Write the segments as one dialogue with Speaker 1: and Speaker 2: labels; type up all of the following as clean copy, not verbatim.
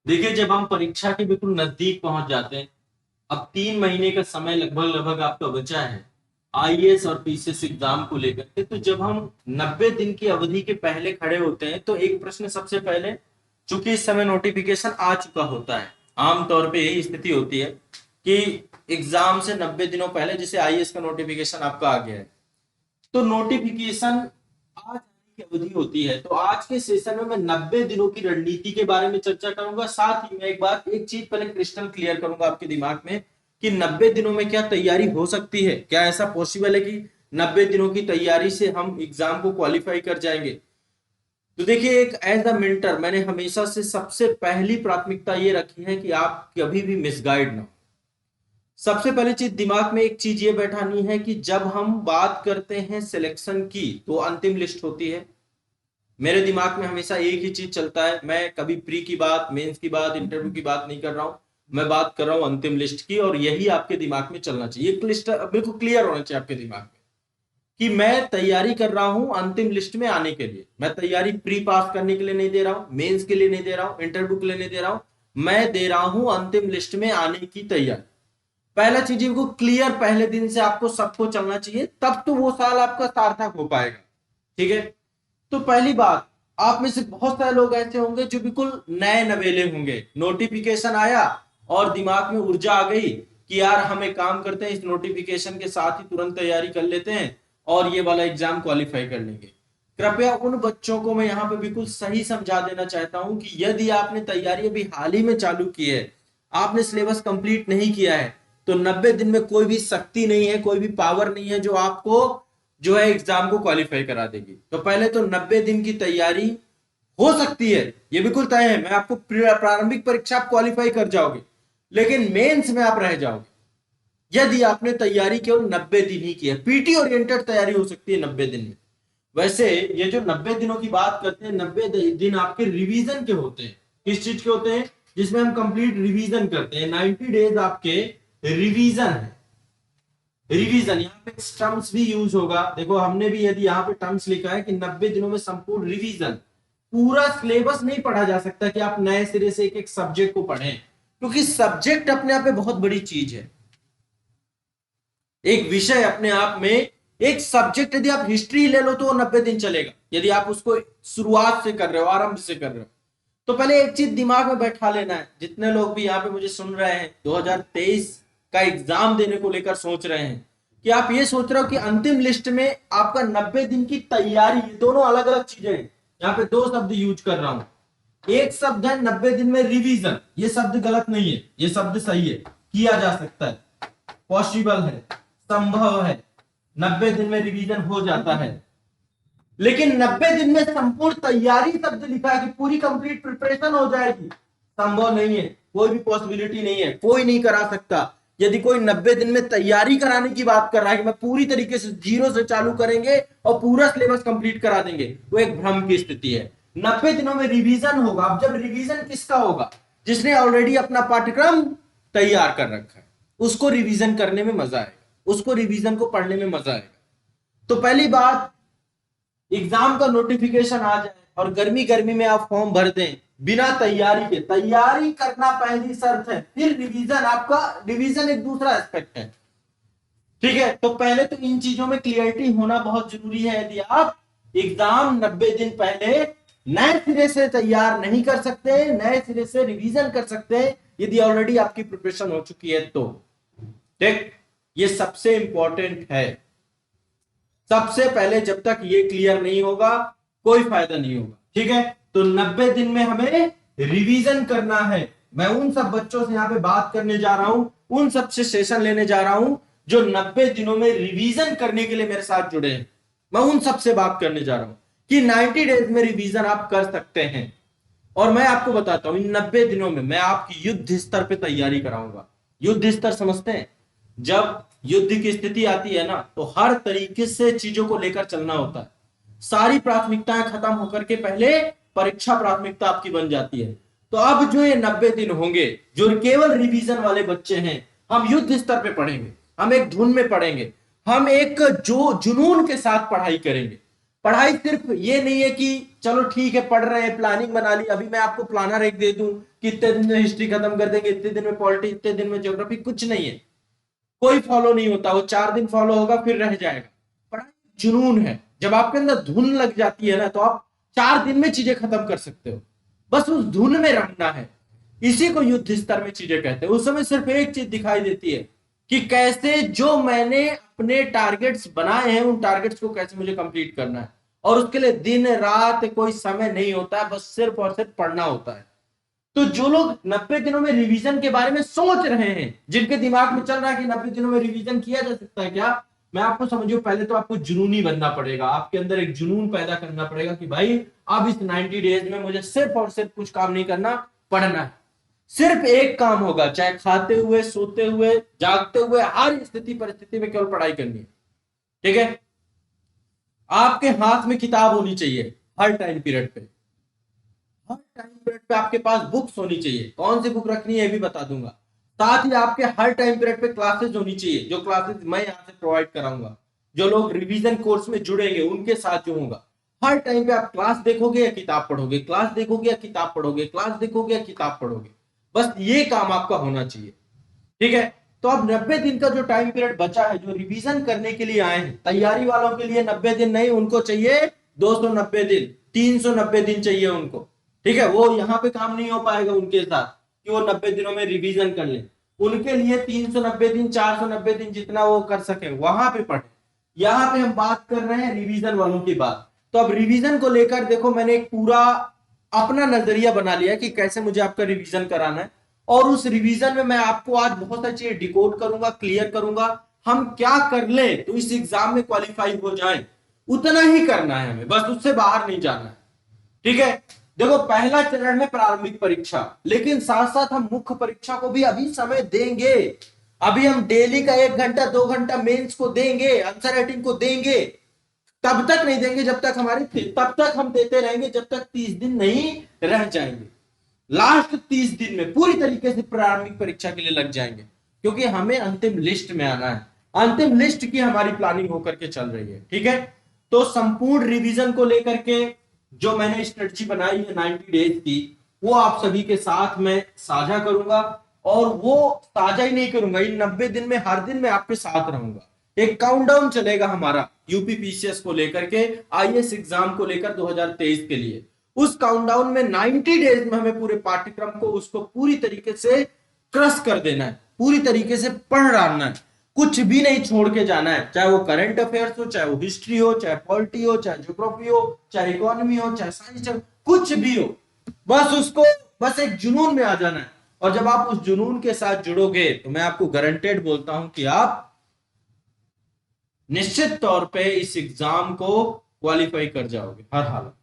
Speaker 1: देखिए, जब हम परीक्षा के बिल्कुल नजदीक पहुंच जाते हैं, अब 3 महीने का समय लगभग लगभग आपका बचा है आईएएस और पीसीएस एग्जाम को लेकर के। तो जब हम 90 दिन की अवधि के पहले खड़े होते हैं तो एक प्रश्न सबसे पहले, चूंकि इस समय नोटिफिकेशन आ चुका होता है, आमतौर पे यही स्थिति होती है कि एग्जाम से 90 दिनों पहले जैसे आईएएस का नोटिफिकेशन आपका आ गया है, तो नोटिफिकेशन आज आने की अवधि होती है। तो आज के सेशन में मैं 90 दिनों की रणनीति के बारे में चर्चा करूंगा। साथ ही मैं एक चीज पहले क्रिस्टल क्लियर करूंगा आपके दिमाग में कि 90 दिनों में क्या तैयारी हो सकती है, क्या ऐसा पॉसिबल है कि 90 दिनों की तैयारी से हम एग्जाम को क्वालिफाई कर जाएंगे। तो देखिए, एक एज अ मेंटर मैंने हमेशा से सबसे पहली प्राथमिकता ये रखी है कि आप कभी भी मिसगाइड ना हो। सबसे पहली चीज दिमाग में एक चीज ये बैठानी है कि जब हम बात करते हैं सिलेक्शन की तो अंतिम लिस्ट होती है। मेरे दिमाग में हमेशा एक ही चीज चलता है, मैं कभी प्री की बात, मेंस की बात, इंटरव्यू की बात नहीं कर रहा हूं, मैं बात कर रहा हूं अंतिम लिस्ट की। और यही आपके दिमाग में चलना चाहिए, एक लिस्ट बिल्कुल क्लियर होना चाहिए आपके दिमाग में कि मैं तैयारी कर रहा हूं अंतिम लिस्ट में आने के लिए। मैं तैयारी प्री पास करने के लिए नहीं दे रहा हूं, मेंस के लिए नहीं दे रहा हूं, इंटरव्यू के लिए नहीं दे रहा हूं, मैं दे रहा हूं अंतिम लिस्ट में आने की तैयारी। पहला चीज को क्लियर पहले दिन से आपको सबको चलना चाहिए, तब तो वो साल आपका सार्थक हो पाएगा। ठीक है, तो पहली बात, आप में से बहुत सारे लोग ऐसे होंगे जो बिल्कुल नए नवेले होंगे, नोटिफिकेशन आया और दिमाग में ऊर्जा आ गई कि यार हम एक काम करते हैं, इस नोटिफिकेशन के साथ ही तुरंत तैयारी कर लेते हैं और ये वाला एग्जाम क्वालिफाई कर लेंगे। कृपया उन बच्चों को मैं यहाँ पे बिल्कुल सही समझा देना चाहता हूं कि यदि आपने तैयारी अभी हाल ही में चालू की है, आपने सिलेबस कंप्लीट नहीं किया है, तो 90 दिन में कोई भी शक्ति नहीं है, कोई भी पावर नहीं है जो आपको जो है एग्जाम को क्वालिफाई करा देगी। तो पहले तो 90 दिन की तैयारी हो सकती है, ये बिल्कुल तय है। मैं आपको प्रारंभिक परीक्षा आप क्वालिफाई कर जाओगे, लेकिन मेंस में आप रह जाओगे यदि आपने तैयारी केवल 90 दिन ही की है। पीटी ओरिएंटेड तैयारी हो सकती है 90 दिन में। वैसे ये जो 90 दिनों की बात करते हैं, 90 दिन आपके रिवीजन के होते हैं। किस चीज के होते हैं? जिसमें हम कंप्लीट रिवीजन करते हैं। 90 डेज आपके रिवीजन है। रिवीजन यहाँ पे टर्म्स भी यूज होगा। देखो, हमने भी यदि यहाँ पे टर्म्स लिखा है कि 90 दिनों में संपूर्ण रिवीजन, पूरा सिलेबस नहीं पढ़ा जा सकता कि आप नए सिरे से एक एक सब्जेक्ट को पढ़ें, क्योंकि सब्जेक्ट अपने आप में बहुत बड़ी चीज है। एक विषय अपने आप में, एक सब्जेक्ट यदि आप हिस्ट्री ले लो तो वो 90 दिन चलेगा, यदि आप उसको शुरुआत से कर रहे हो, आरंभ से कर रहे हो। तो पहले एक चीज दिमाग में बैठा लेना है, जितने लोग भी यहाँ पे मुझे सुन रहे हैं 2023 का एग्जाम देने को लेकर सोच रहे हैं, कि आप ये सोच रहे हो कि अंतिम लिस्ट में आपका 90 दिन की तैयारी, दोनों अलग अलग चीजें हैं। यहाँ पे दो शब्द यूज कर रहा हूं। एक शब्द है 90 दिन में रिवीजन, ये शब्द गलत नहीं है, ये शब्द सही है, किया जा सकता है, पॉसिबल है, संभव है, 90 दिन में रिवीजन हो जाता है। लेकिन 90 दिन में संपूर्ण तैयारी शब्द लिखा है कि पूरी कंप्लीट प्रिपरेशन हो जाएगी, संभव नहीं है, कोई भी पॉसिबिलिटी नहीं है, कोई नहीं करा सकता। यदि कोई 90 दिन में तैयारी कराने की बात कर रहा है कि मैं पूरी तरीके से जीरो से चालू करेंगे और पूरा सिलेबस कंप्लीट करा देंगे, वो एक भ्रम की स्थिति है। 90 दिनों में रिवीजन होगा। अब जब रिवीजन किसका होगा? जिसने ऑलरेडी अपना पाठ्यक्रम तैयार कर रखा है, उसको रिवीजन करने में मजा आएगा, उसको रिवीजन को पढ़ने में मजा आएगा। तो पहली बात, एग्जाम का नोटिफिकेशन आ जाए और गर्मी गर्मी में आप फॉर्म भर दें बिना तैयारी के, तैयारी करना पहली शर्त है, फिर रिवीजन। आपका रिवीजन एक दूसरा एस्पेक्ट है। ठीक है, तो पहले तो इन चीजों में क्लियरिटी होना बहुत जरूरी है। यदि आप एग्जाम 90 दिन पहले नए सिरे से तैयार नहीं कर सकते, नए सिरे से रिवीजन कर सकते हैं, यदि ऑलरेडी आपकी प्रिपरेशन हो चुकी है तो ठीक, ये सबसे इंपॉर्टेंट है। सबसे पहले जब तक ये क्लियर नहीं होगा कोई फायदा नहीं होगा। ठीक है, तो 90 दिन में हमें रिवीजन करना है। मैं उन सब बच्चों से यहाँ पे बात करने जा रहा हूं, उन सब से सेशन लेने जा रहा हूं जो 90 दिनों में रिवीजन करने के लिए मेरे साथ जुड़े हैं। मैं उन सब से बात करने जा रहा हूं कि 90 डेज में रिवीजन आप कर सकते हैं। और मैं आपको बताता हूं, इन 90 दिनों में मैं आपकी युद्ध स्तर पे तैयारी कराऊंगा। युद्ध स्तर समझते हैं? जब युद्ध की स्थिति आती है ना, तो हर तरीके से चीजों को लेकर चलना होता है। सारी प्राथमिकताएं खत्म होकर के पहले परीक्षा प्राथमिकता आपकी बन जाती है। तो अब जो ये 90 दिन होंगे, जो केवल रिवीजन वाले बच्चे हैं, हम युद्ध स्तर पे पढ़ेंगे, हम एक धुन में पढ़ेंगे, हम एक जो जुनून के साथ पढ़ाई करेंगे। पढ़ाई सिर्फ ये नहीं है कि चलो ठीक है पढ़ रहे हैं, प्लानिंग बना ली, अभी मैं आपको प्लानर एक दे दूं कि इतने दिन में हिस्ट्री खत्म कर देंगे, इतने दिन में पॉलिटी, इतने दिन में ज्योग्राफी, कुछ नहीं है। कोई फॉलो नहीं होता, वो 4 दिन फॉलो होगा फिर रह जाएगा। पढ़ाई जुनून है, जब आपके अंदर धुन लग जाती है ना तो आप 4 दिन में चीजें खत्म कर सकते हो। बस उस धुन में रखना है, इसी को युद्ध स्तर में चीजें कहते हैं। उस समय सिर्फ एक चीज दिखाई देती है कि कैसे जो मैंने अपने टारगेट्स बनाए हैं उन टारगेट्स को कैसे मुझे कंप्लीट करना है, और उसके लिए दिन रात कोई समय नहीं होता है, बस सिर्फ और सिर्फ पढ़ना होता है। तो जो लोग 90 दिनों में रिवीजन के बारे में सोच रहे हैं, जिनके दिमाग में चल रहा है कि 90 दिनों में रिवीजन किया जा सकता है क्या, मैं आपको समझिए पहले तो आपको जुनूनी बनना पड़ेगा, आपके अंदर एक जुनून पैदा करना पड़ेगा कि भाई अब इस 90 डेज में मुझे सिर्फ और सिर्फ कुछ काम नहीं करना, पढ़ना है। सिर्फ एक काम होगा, चाहे खाते हुए, सोते हुए, जागते हुए, हर स्थिति परिस्थिति में केवल पढ़ाई करनी है। ठीक है, आपके हाथ में किताब होनी चाहिए हर टाइम पीरियड पे, हर टाइम पीरियड पे आपके पास बुक्स होनी चाहिए। कौन सी बुक रखनी है ये भी बता दूंगा। साथ ही आपके हर टाइम पीरियड पे क्लासेस होनी चाहिए, जो क्लासेस मैं यहाँ से प्रोवाइड कराऊंगा, जो लोग रिवीजन कोर्स में जुड़ेंगे उनके साथ जो होगा। हर टाइम पे आप क्लास देखोगे या किताब पढ़ोगे, क्लास देखोगे या किताब पढ़ोगे, क्लास देखोगे या किताब पढ़ोगे, बस ये काम आपका होना चाहिए। ठीक है, तो अब 90 दिन का जो टाइम पीरियड बचा है, जो रिवीजन करने के लिए आए हैं, तैयारी वालों के लिए 90 दिन नहीं, उनको चाहिए 290 दिन, 390 दिन चाहिए उनको। ठीक है, वो यहाँ पे काम नहीं हो पाएगा उनके साथ कि वो 90 दिनों में रिवीजन कर ले। उनके लिए 390 दिन, 490 दिन, जितना वो कर सके वहां पे पढ़े। यहाँ पे हम बात कर रहे हैं रिवीजन वालों की बात। तो अब रिवीजन को लेकर देखो, मैंने एक पूरा अपना नजरिया बना लिया कि कैसे मुझे आपका रिवीजन कराना है, और उस रिवीजन में मैं आपको आज बहुत सारी चीजें डिकोड करूंगा, क्लियर करूंगा। हम क्या कर ले तो इस एग्जाम में क्वालिफाई हो जाए, उतना ही करना है हमें, बस उससे बाहर नहीं जाना है। ठीक है, देखो पहला चरण है प्रारंभिक परीक्षा, लेकिन साथ साथ हम मुख्य परीक्षा को भी अभी समय देंगे। अभी हम डेली का 1 घंटा 2 घंटा मेंस को देंगे, आंसर राइटिंग को देंगे। तब तक नहीं देंगे जब तक तब तक हम देते रहेंगे जब तक 30 दिन नहीं रह जाएंगे। लास्ट 30 दिन में पूरी तरीके से प्रारंभिक परीक्षा के लिए लग जाएंगे, क्योंकि हमें अंतिम लिस्ट में आना है। अंतिम लिस्ट की हमारी प्लानिंग होकर के चल रही है। ठीक है, तो संपूर्ण रिवीजन को लेकर के जो मैंने स्ट्रेटजी बनाई है 90 डेज की, वो आप सभी के साथ में साझा करूंगा। और वो साझा ही नहीं करूंगा, इन 90 दिन में हर दिन मैं आपके साथ रहूंगा। एक काउंटडाउन चलेगा हमारा यूपीपीसीएस को लेकर के, आईएएस एग्जाम को लेकर 2023 के लिए। उस काउंटडाउन में 90 डेज में हमें पूरे पाठ्यक्रम को उसको पूरी तरीके से क्रश कर देना है, पूरी तरीके से पढ़ डालना है, कुछ भी नहीं छोड़ के जाना है। चाहे वो करंट अफेयर्स हो, चाहे वो हिस्ट्री हो, चाहे पॉलिटी हो, चाहे ज्योग्राफी हो, चाहे इकोनॉमी हो, चाहे साइंस हो, कुछ भी हो, बस उसको बस एक जुनून में आ जाना है। और जब आप उस जुनून के साथ जुड़ोगे तो मैं आपको गारंटेड बोलता हूं कि आप निश्चित तौर पे इस एग्जाम को क्वालिफाई कर जाओगे हर हालत।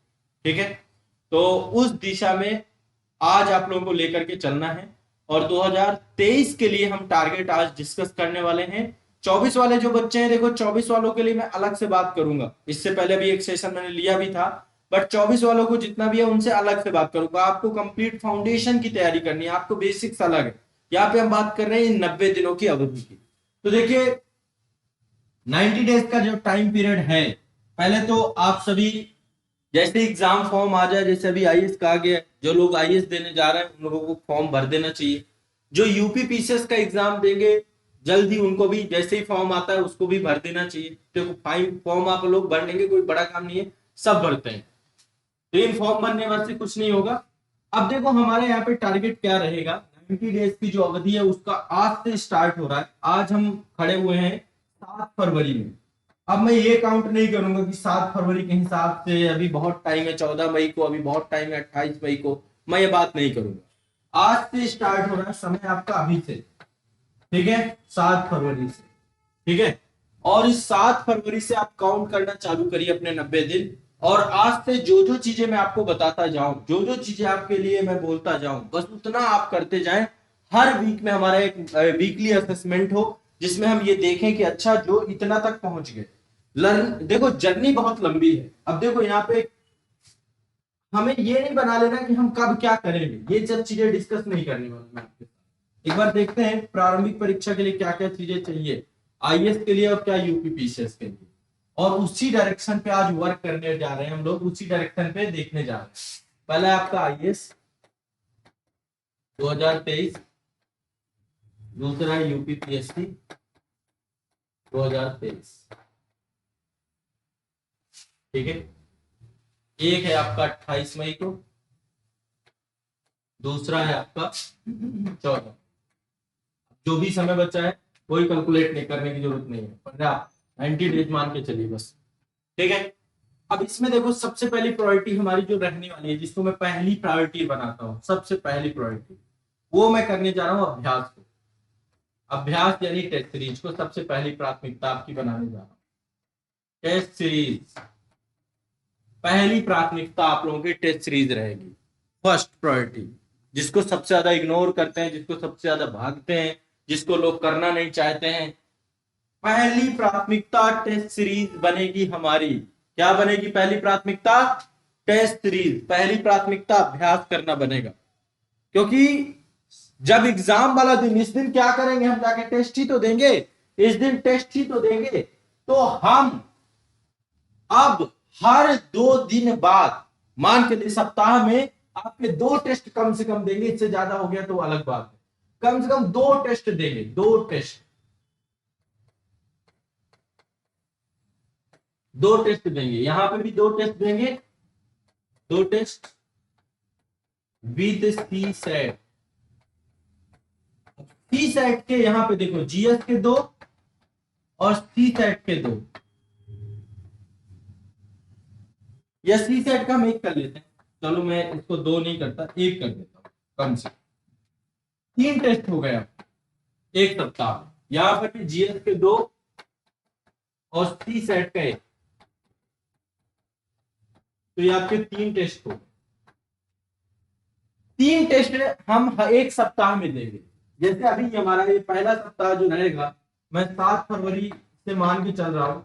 Speaker 1: ठीक है, तो उस दिशा में आज आप लोगों को लेकर के चलना है। और 2023 के लिए हम टारगेट आज डिस्कस करने वाले हैं। 24 वाले जो बच्चे हैं, देखो 24 वालों के लिए मैं अलग से बात करूंगा, इससे पहले भी एक सेशन मैंने लिया भी था, बट 24 वालों को जितना भी है उनसे अलग से बात करूंगा। आपको कंप्लीट फाउंडेशन की तैयारी करनी है, आपको बेसिक्स अलग है। यहाँ पे हम बात कर रहे हैं 90 दिनों की अवधि की। तो देखिए 90 डेज का जो टाइम पीरियड है, पहले तो आप सभी जैसे एग्जाम फॉर्म आ जाए, जैसे अभी आईएएस कहा गया, जो लोग आईएएस देने जा रहे हैं उन लोगों को फॉर्म भर देना चाहिए। जो यूपीपीसीएस का एग्जाम देंगे जल्द ही, उनको भी जैसे ही फॉर्म आता है उसको भी भर देना चाहिए। देखो फॉर्म आप लोग भर लेंगे, कोई बड़ा काम नहीं है, सब भरते हैं। तो इन फॉर्म भरने वाले कुछ नहीं होगा। अब देखो हमारे यहाँ पे टारगेट क्या रहेगा, 90 डेज की जो अवधि है उसका आज से स्टार्ट हो रहा है। आज हम खड़े हुए हैं 7 फरवरी में। अब मैं ये काउंट नहीं करूंगा कि 7 फरवरी के हिसाब से अभी बहुत टाइम है, 14 मई को अभी बहुत टाइम है, 28 मई को, मैं ये बात नहीं करूंगा। आज से स्टार्ट हो रहा है समय आपका अभी से। ठीक है, 7 फरवरी से। ठीक है, और इस 7 फरवरी से आप काउंट करना चालू करिए अपने 90 दिन। और आज से जो जो चीजें मैं आपको बताता जाऊं, जो जो चीजें आपके लिए मैं बोलता जाऊं, बस उतना आप करते जाएं। हर वीक में हमारा एक वीकली असेसमेंट हो, जिसमें हम ये देखें कि अच्छा जो इतना तक पहुंच गए। लर्न देखो जर्नी बहुत लंबी है। अब देखो यहाँ पे हमें ये नहीं बना लेना कि हम कब क्या करेंगे, ये सब चीजें डिस्कस नहीं करनी मैं आपके साथ। एक बार देखते हैं प्रारंभिक परीक्षा के लिए क्या क्या चीजें चाहिए, आईएएस के लिए और क्या यूपीपीसीएस के लिए। और उसी डायरेक्शन पे आज वर्क करने जा रहे हैं हम लोग, उसी डायरेक्शन पे देखने जा रहे हैं। पहला आपका आईएएस 2023, दूसरा यूपीपीएससी 2023, ठीक है। एक है आपका 28 मई को, दूसरा है आपका 14। जो भी समय बचा है कोई कैलकुलेट नहीं करने की जरूरत नहीं है, 90 डेज मान के चलिए बस, ठीक है। अब इसमें देखो सबसे पहली प्रायोरिटी हमारी जो रहने वाली है, जिसको मैं पहली प्रायोरिटी बनाता हूँ, सबसे पहली प्रायोरिटी वो मैं करने जा रहा हूँ अभ्यास को। अभ्यास यानी टेस्ट सीरीज को सबसे पहली प्राथमिकता आपकी बनाने जा रहा हूँ। टेस्ट सीरीज पहली प्राथमिकता आप लोगों की टेस्ट सीरीज रहेगी, फर्स्ट प्रायोरिटी। जिसको सबसे ज्यादा इग्नोर करते हैं, जिसको सबसे ज्यादा भागते हैं, जिसको लोग करना नहीं चाहते हैं, पहली प्राथमिकता टेस्ट सीरीज बनेगी हमारी। क्या बनेगी पहली प्राथमिकता? Test series. पहली प्राथमिकता अभ्यास करना बनेगा, क्योंकि जब एग्जाम वाला दिन, इस दिन क्या करेंगे हम? जाके टेस्ट ही तो देंगे, इस दिन टेस्ट ही तो देंगे। तो हम अब हर 2 दिन बाद, मान के लिए सप्ताह में आपके 2 टेस्ट कम से कम देंगे, इससे ज्यादा हो गया तो अलग बात है। कम से कम 2 टेस्ट देंगे, 2 टेस्ट, 2 टेस्ट देंगे। यहां पे भी 2 टेस्ट देंगे, 2 test with CSAT. CSAT के यहां पे देखो, जीएस के 2 और सी सेट के 2, या सी सेट का हम 1 कर लेते हैं। चलो मैं इसको 2 नहीं करता, 1 कर देता हूं कम से। 3 टेस्ट हो गया एक सप्ताह में। यहां पर भी जीएस के 2 और सी सेट का 1, तो ये आपके 3 टेस्ट हो गए। 3 टेस्ट हम एक सप्ताह में देंगे। जैसे अभी हमारा ये पहला सप्ताह जो रहेगा, मैं 7 फरवरी से मान के चल रहा हूं,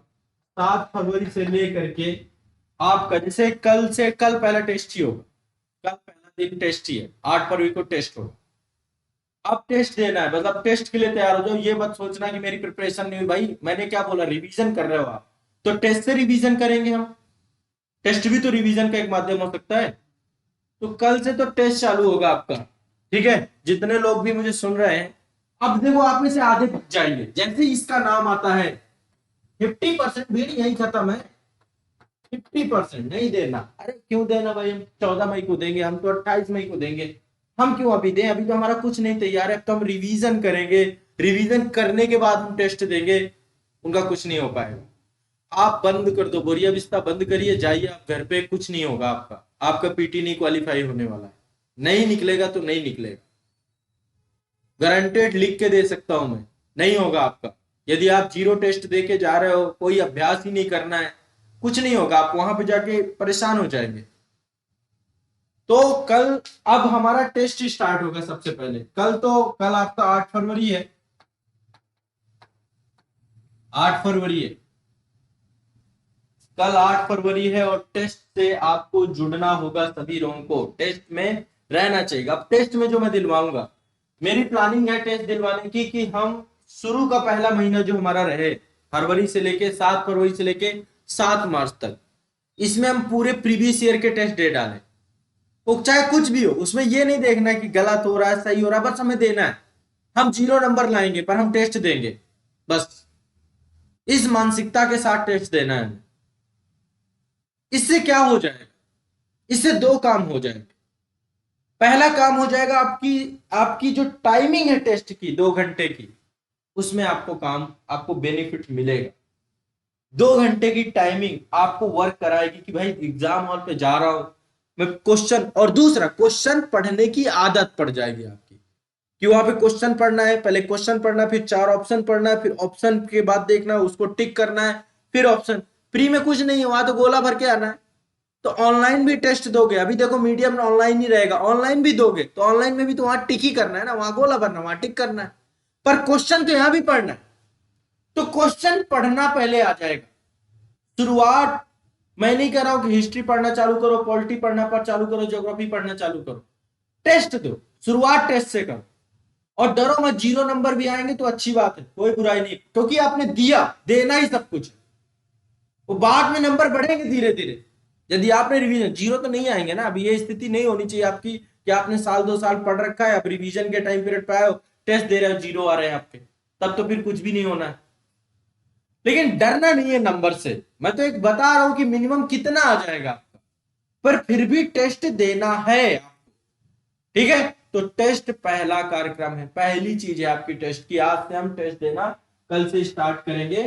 Speaker 1: 7 फरवरी से लेकर के आपका, जैसे कल से, कल पहला टेस्ट ही होगा, कल पहला दिन टेस्ट ही है, 8 फरवरी को टेस्ट होगा। अब टेस्ट देना है, बस अब टेस्ट के लिए तैयार हो जाओ। ये मत सोचना कि मेरी प्रिपरेशन नहीं हुई। भाई मैंने क्या बोला, रिवीजन कर रहे हो आप, तो टेस्ट से रिवीजन करेंगे हम। टेस्ट भी तो रिवीजन का एक माध्यम हो सकता है। तो कल से तो टेस्ट चालू होगा आपका, ठीक है। जितने लोग भी मुझे सुन रहे हैं, अब देखो आप में से आधे बच जाएंगे जैसे इसका नाम आता है। 50% भीड़ यही खत्म है। 50% नहीं देना। अरे क्यों देना भाई, हम 14 मई को देंगे, हम तो 28 मई को देंगे। हम क्यों अभी दें? अभी तो हमारा कुछ नहीं तैयार है। अब तो हम रिवीजन करेंगे, रिवीजन करने के बाद हम टेस्ट देंगे। उनका कुछ नहीं हो पाएगा। आप बंद कर दो, बोरिया बिस्ता बंद करिए, जाइए आप घर पे। कुछ नहीं होगा आपका, आपका पीटी नहीं क्वालिफाई होने वाला है। नहीं निकलेगा तो नहीं निकलेगा, गारंटेड लिख के दे सकता हूं मैं, नहीं होगा आपका। यदि आप 0 टेस्ट दे के जा रहे हो, कोई अभ्यास ही नहीं करना है, कुछ नहीं होगा। आप वहां पे जाके परेशान हो जाएंगे। तो कल अब हमारा टेस्ट स्टार्ट होगा सबसे पहले। कल आपका 8 फरवरी है, 8 फरवरी है, कल 8 फरवरी है। और टेस्ट से आपको जुड़ना होगा, सभी लोगों को टेस्ट में रहना चाहिए। अब टेस्ट में जो मैं दिलवाऊंगा, मेरी प्लानिंग है टेस्ट दिलवाने की, कि हम शुरू का पहला महीना जो हमारा रहे, फरवरी से लेके 7 फरवरी से लेके 7 मार्च तक, इसमें हम पूरे प्रीवियस ईयर के टेस्ट दे डालें। वो चाहे कुछ भी हो, उसमें ये नहीं देखना है कि गलत हो रहा है सही हो रहा है, बस हमें देना है। हम 0 नंबर लाएंगे पर हम टेस्ट देंगे, बस इस मानसिकता के साथ टेस्ट देना है। इससे क्या हो जाएगा? इससे 2 काम हो जाएंगे। पहला काम हो जाएगा, आपकी आपकी जो टाइमिंग है टेस्ट की 2 घंटे की, उसमें आपको बेनिफिट मिलेगा। 2 घंटे की टाइमिंग आपको वर्क कराएगी कि भाई एग्जाम हॉल पे जा रहा हूं मैं, क्वेश्चन, और दूसरा क्वेश्चन पढ़ने की आदत पड़ जाएगी आपकी, कि वहां पे क्वेश्चन पढ़ना है, पहले क्वेश्चन पढ़ना है, फिर 4 ऑप्शन पढ़ना है, फिर ऑप्शन के बाद देखना है, उसको टिक करना है, फिर ऑप्शन। फ्री में कुछ नहीं है, वहां तो गोला भर के आना है। तो ऑनलाइन भी टेस्ट दोगे, अभी देखो मीडियम में ऑनलाइन ही रहेगा, ऑनलाइन भी दोगे तो ऑनलाइन में भी तो वहां टिक ही करना है ना, वहां गोला भरना, वहां टिक करना है, पर क्वेश्चन तो यहां भी पढ़ना है। तो क्वेश्चन पढ़ना पहले आ जाएगा। शुरुआत मैं नहीं कह रहा हूं कि हिस्ट्री पढ़ना चालू करो, पॉलिटी पढ़ना पर चालू करो, ज्योग्राफी पढ़ना चालू करो, टेस्ट दो, शुरुआत टेस्ट से करो। और डरो मत, 0 नंबर भी आएंगे तो अच्छी बात है, कोई बुराई नहीं, क्योंकि आपने दिया, देना ही सब कुछ है।
Speaker 2: वो बाद में नंबर बढ़ेंगे धीरे धीरे। यदि आपने रिवीजन, जीरो तो नहीं आएंगे ना, अभी ये स्थिति नहीं होनी चाहिए आपकी कि आपने साल 2 साल पढ़ रखा है, अब रिवीजन के टाइम पीरियड पे आए हो, टेस्ट दे रहे हो, जीरो आ रहे हैं आपके, तब तो फिर कुछ भी नहीं होना है। लेकिन डरना नहीं है नंबर से, मैं तो एक बता रहा हूं कि मिनिमम कितना आ जाएगा आपका, पर फिर भी टेस्ट देना है आपको, ठीक है। तो टेस्ट पहला कार्यक्रम है, पहली चीज है आपकी टेस्ट की। आज से हम टेस्ट देना कल से स्टार्ट करेंगे,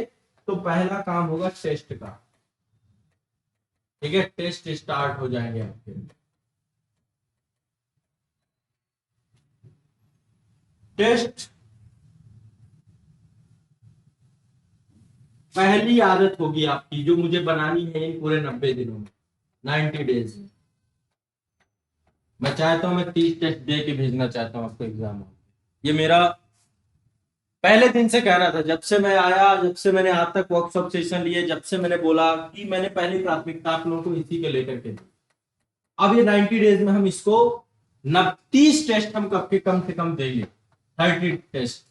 Speaker 2: तो पहला काम होगा टेस्ट का, ठीक है। टेस्ट स्टार्ट हो जाएंगे आपके। टेस्ट पहली आदत होगी आपकी जो मुझे बनानी है इन पूरे 90 दिनों में, 90 डेज में। मैं चाहता हूं, मैं 30 टेस्ट दे के भेजना चाहता हूं आपको एग्जाम में। ये मेरा पहले दिन से कहना था, जब से मैं आया, जब से मैंने आज तक वर्कशॉप सेशन लिए, जब से मैंने बोला कि मैंने पहली प्राथमिकता आप लोगों को इसी के लेकर के दी। अब ये 90 डेज में हम इसको 30 टेस्ट हम कब के कम से कम देंगे, 30 टेस्ट,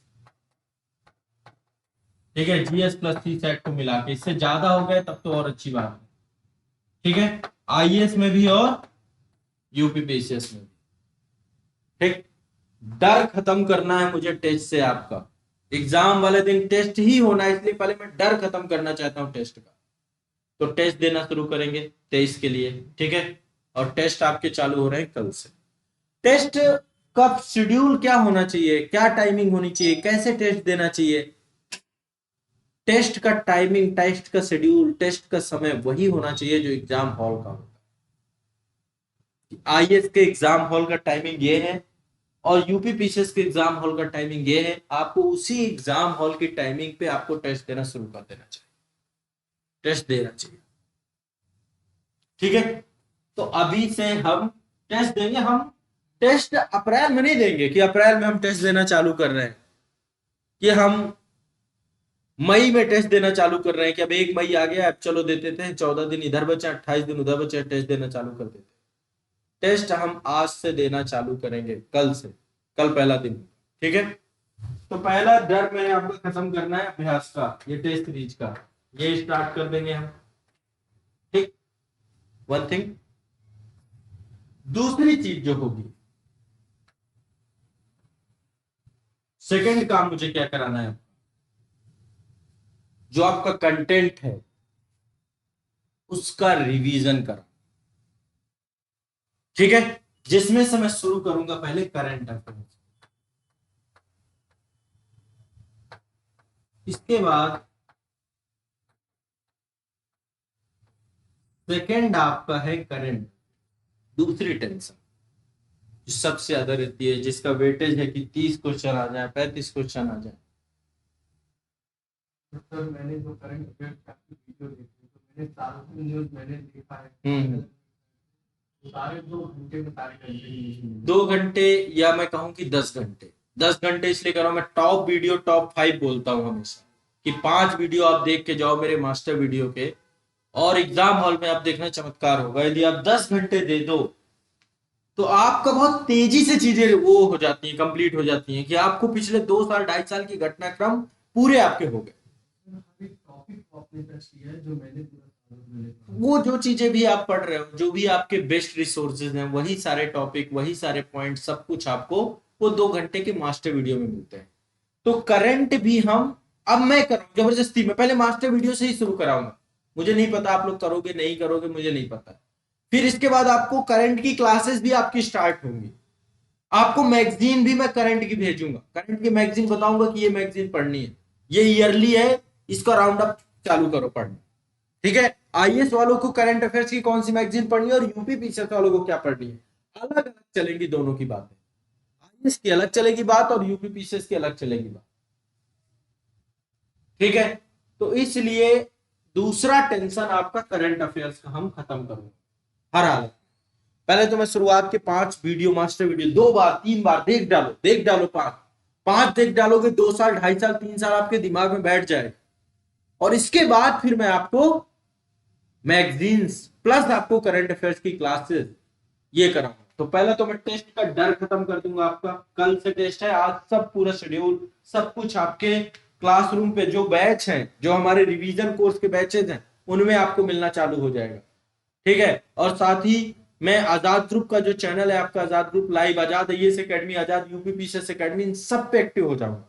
Speaker 2: ठीक है। जीएस प्लस सी सेट को मिला के, इससे ज्यादा हो गए तब तो और अच्छी बात है, ठीक है। आईएएस में भी और यूपीपीसीएस में भी, ठीक। डर खत्म करना है मुझे टेस्ट से आपका। एग्जाम वाले दिन टेस्ट ही होना है, इसलिए पहले मैं डर खत्म करना चाहता हूं टेस्ट का। तो टेस्ट देना शुरू करेंगे 23 के लिए, ठीक है। और टेस्ट आपके चालू हो रहे हैं कल से। टेस्ट का शेड्यूल क्या होना चाहिए, क्या टाइमिंग होनी चाहिए, कैसे टेस्ट देना चाहिए। टेस्ट का टाइमिंग, टेस्ट का शेड्यूल, टेस्ट का समय वही होना चाहिए जो एग्जाम हॉल का होता है। आईएएस के एग्जाम हॉल का टाइमिंग ये है और यूपीपीसीएस के एग्जाम हॉल का टाइमिंग ये है। आपको उसी एग्जाम हॉल की टाइमिंग पे आपको टेस्ट देना शुरू कर देना चाहिए, टेस्ट देना चाहिए, ठीक है। तो अभी से हम टेस्ट देंगे। हम टेस्ट अप्रैल में नहीं देंगे कि अप्रैल में हम टेस्ट देना चालू कर रहे हैं, कि हम मई में टेस्ट देना चालू कर रहे हैं कि अब 1 मई आ गया, अब चलो दे देते हैं, 14 दिन इधर बचे, 28 दिन उधर बचे, टेस्ट देना चालू कर देते हैं। टेस्ट हम आज से देना चालू करेंगे, कल से, कल पहला दिन, ठीक है। तो पहला डर मैंने आपको खत्म करना है अभ्यास का, ये टेस्ट सीरीज का, ये स्टार्ट कर देंगे हम, ठीक। One thing. दूसरी चीज जो होगी, सेकंड काम मुझे क्या कराना है, जो आपका कंटेंट है उसका रिवीजन करा, ठीक है। जिसमें से मैं शुरू करूंगा पहले करंट अफेयर्स, इसके बाद सेकंड आपका है करंट, दूसरी टेंशन जो सबसे ज्यादा रहती है, जिसका वेटेज है कि 30 क्वेश्चन आ जाए, 35 क्वेश्चन आ जाए।
Speaker 3: सर मैंने जो करंट अफेयर्स की वीडियो देखी तो मैंने सारे न्यूज़ मैंने देखा है, सारे 2 घंटे में सारे कंटेंट
Speaker 2: 2 घंटे या मैं कहूं कि 10 घंटे, 10 घंटे इसलिए कर रहा हूं मैं। टॉप वीडियो, टॉप 5 बोलता हूं हमेशा कि 5 वीडियो आप देख के जाओ मेरे मास्टर वीडियो के, और एग्जाम हॉल में आप देखना चमत्कार होगा। यदि आप 10 घंटे दे दो तो आपका बहुत तेजी से चीजें वो हो जाती हैं, कंप्लीट हो जाती हैं, कि आपको पिछले 2 साल 2.5 साल की घटनाक्रम पूरे आपके हो गए।
Speaker 3: टॉपिक आपने टच किया है जो मैंने पूरा
Speaker 2: वो जो चीजें भी आप पढ़ रहे हो, जो भी आपके बेस्ट रिसोर्सेज हैं, वही सारे टॉपिक, वही सारे पॉइंट, सब कुछ आपको वो 2 घंटे के मास्टर वीडियो में मिलते हैं। तो करंट भी हम, अब मैं करूँ जबरदस्ती, मैं पहले मास्टर वीडियो से ही शुरू कराऊंगा। मुझे नहीं पता आप लोग करोगे नहीं करोगे, मुझे नहीं पता। फिर इसके बाद आपको करंट की क्लासेस भी आपकी स्टार्ट होंगी। आपको मैगजीन भी मैं करंट की भेजूंगा, करंट की मैगजीन बताऊंगा कि ये मैगजीन पढ़नी है, ये ईयरली है, इसका राउंड अप चालू करो पढ़ना, ठीक है। आईएएस वालों को करंट अफेयर्स की कौन सी मैगजीन पढ़नी है और यूपीपीसीएस वालों को क्या पढ़नी है, अलग अलग चलेंगी दोनों की बातें। आईएएस की अलग चलेगी बात और यूपीपीसीएस की अलग चलेगी बात, ठीक है। तो इसलिए दूसरा टेंशन आपका करंट अफेयर्स का हम खत्म करेंगे हर हालत। पहले तो मैं शुरुआत के 5 वीडियो, मास्टर वीडियो 2 बार 3 बार देख डालो, देख डालो, 5 देख डालोगे, 2 साल 2.5 साल 3 साल आपके दिमाग में बैठ जाएगा। और इसके बाद फिर मैं आपको मैगजीन्स प्लस आपको करंट अफेयर्स की क्लासेस ये कराऊंगा। तो पहले तो मैं टेस्ट का डर खत्म कर दूंगा आपका, कल से टेस्ट है, आज सब पूरा शेड्यूल सब कुछ आपके क्लासरूम पे, जो बैच हैं, जो हमारे रिवीजन कोर्स के बैचेज हैं, उनमें आपको मिलना चालू हो जाएगा। ठीक है, और साथ ही मैं आजाद ग्रुप का जो चैनल है आपका, आजाद ग्रुप लाइव, आजाद आईएएस एकेडमी, आजाद यूपी पीसीएस एकेडमी, इन सब पे एक्टिव हो जाऊंगा।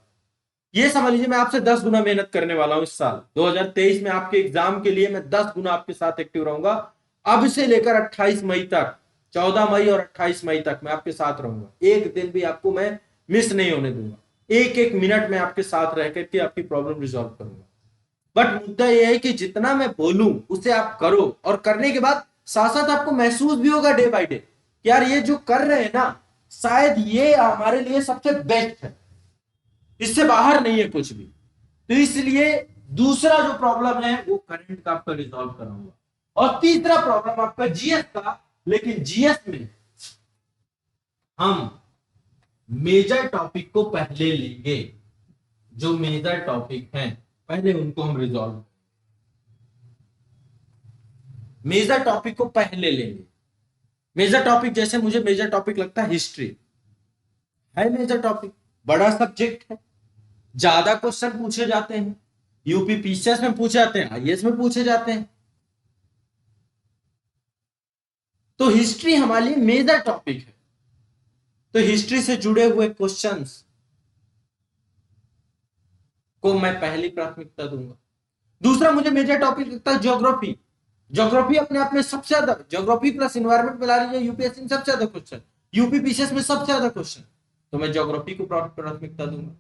Speaker 2: ये समझ लीजिए मैं आपसे 10 गुना मेहनत करने वाला हूं इस साल 2023 में। आपके एग्जाम के लिए मैं 10 गुना आपके साथ एक्टिव रहूंगा। अब से लेकर 28 मई तक, 14 मई और 28 मई तक मैं आपके साथ रहूंगा। एक दिन भी आपको मैं मिस नहीं होने दूंगा। एक एक मिनट में आपके साथ रह करके आपकी प्रॉब्लम रिजॉल्व करूंगा। बट मुद्दा यह है कि जितना मैं बोलूं उसे आप करो, और करने के बाद साथ साथ आपको महसूस भी होगा डे बाय डे, यार ये जो कर रहे हैं ना, शायद ये हमारे लिए सबसे बेस्ट है, इससे बाहर नहीं है कुछ भी। तो इसलिए दूसरा जो प्रॉब्लम है वो करंट का आपका रिजॉल्व कराऊंगा, और तीसरा प्रॉब्लम आपका जीएस का। लेकिन जीएस में हम मेजर टॉपिक को पहले लेंगे। जो मेजर टॉपिक हैं पहले उनको हम रिजॉल्व, मेजर टॉपिक को पहले लेंगे। मेजर टॉपिक जैसे मुझे मेजर टॉपिक लगता है हिस्ट्री है, मेजर टॉपिक बड़ा सब्जेक्ट है, ज्यादा क्वेश्चन पूछे जाते हैं, यूपी पीसीएस में पूछे जाते हैं, आईएएस में पूछे जाते हैं। तो हिस्ट्री हमारे लिए मेजर टॉपिक है, तो हिस्ट्री से जुड़े हुए क्वेश्चंस को मैं पहली प्राथमिकता दूंगा। दूसरा मुझे मेजर टॉपिक लगता है ज्योग्राफी। ज्योग्राफी अपने आप में सबसे ज्यादा, ज्योग्राफी प्लस एनवायरमेंट मिला लीजिए यूपीएससी में सबसे ज्यादा क्वेश्चन, यूपी पीसीएस में सबसे ज्यादा क्वेश्चन, तो मैं ज्योग्राफी को प्राथमिकता दूंगा।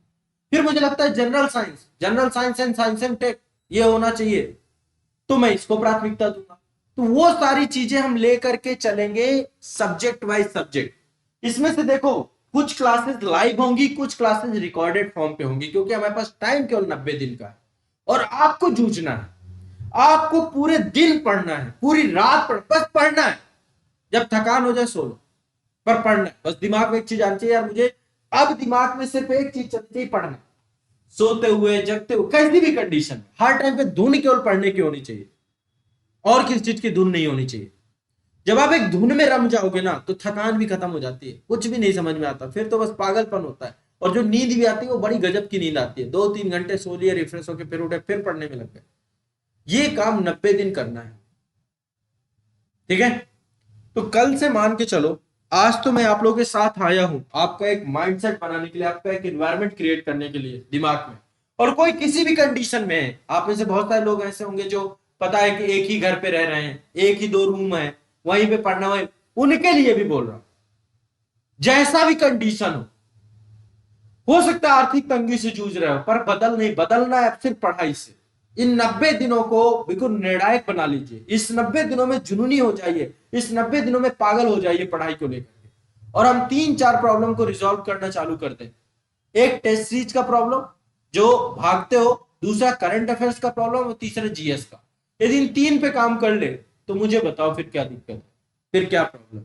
Speaker 2: फिर मुझे लगता है general science, general science and science and tech ये होना चाहिए, तो मैं इसको प्राथमिकता दूंगा। तो वो सारी चीजें हम लेकर के चलेंगे सब्जेक्ट वाइज सब्जेक्ट। इसमें से देखो कुछ क्लासेस लाइव होंगी, कुछ क्लासेस रिकॉर्डेड फॉर्म पे होंगी, क्योंकि हमारे पास टाइम केवल 90 दिन का है और आपको जूझना है, आपको पूरे दिन पढ़ना है, पूरी रात बस पढ़ना है, जब थकान हो जाए सो लो, पर पढ़ना है। बस दिमाग में एक चीज आनी चाहिए, यार मुझे अब दिमाग में सिर्फ एक चीज चलती है, पढ़ना। सोते हुए जगते हुए कैसी भी कंडीशन में हर टाइम पे धुन केवल पढ़ने की होनी चाहिए, और किसी चीज की धुन नहीं होनी चाहिए। जब आप एक धुन में रम जाओगे ना तो थकान भी खत्म हो जाती है, कुछ भी नहीं समझ में आता, फिर तो बस पागलपन होता है। और जो नींद भी आती है वो बड़ी गजब की नींद आती है, 2-3 घंटे सो लिए, रिफ्रेश होकर फिर उठे, फिर पढ़ने में लग गए। ये काम 90 दिन करना है, ठीक है। तो कल से मान के चलो, आज तो मैं आप लोगों के साथ आया हूं आपका एक माइंडसेट बनाने के लिए, आपका एक एनवायरनमेंट क्रिएट करने के लिए दिमाग में। और कोई किसी भी कंडीशन में है, आप में से बहुत सारे लोग ऐसे होंगे जो पता है कि एक ही घर पे रह रहे हैं, एक ही 2 रूम है, वहीं पे पढ़ना, वहीं, उनके लिए भी बोल रहा हूं, जैसा भी कंडीशन हो सकता है आर्थिक तंगी से जूझ रहे हो, पर बदलना है सिर्फ पढ़ाई से। इन 90 दिनों को बिल्कुल निर्णायक बना लीजिए, इस 90 दिनों में जुनूनी हो जाइए, इस 90 दिनों में पागल हो जाइए पढ़ाई को लेकर के, और हम 3-4 प्रॉब्लम को रिजॉल्व करना चालू कर दें। एक टेस्ट सीरीज का प्रॉब्लम जो भागते हो, दूसरा करंट अफेयर्स का प्रॉब्लम, और तीसरा जीएस का। यदि इन 3 पे काम कर ले तो मुझे बताओ फिर क्या दिक्कत है, फिर क्या प्रॉब्लम?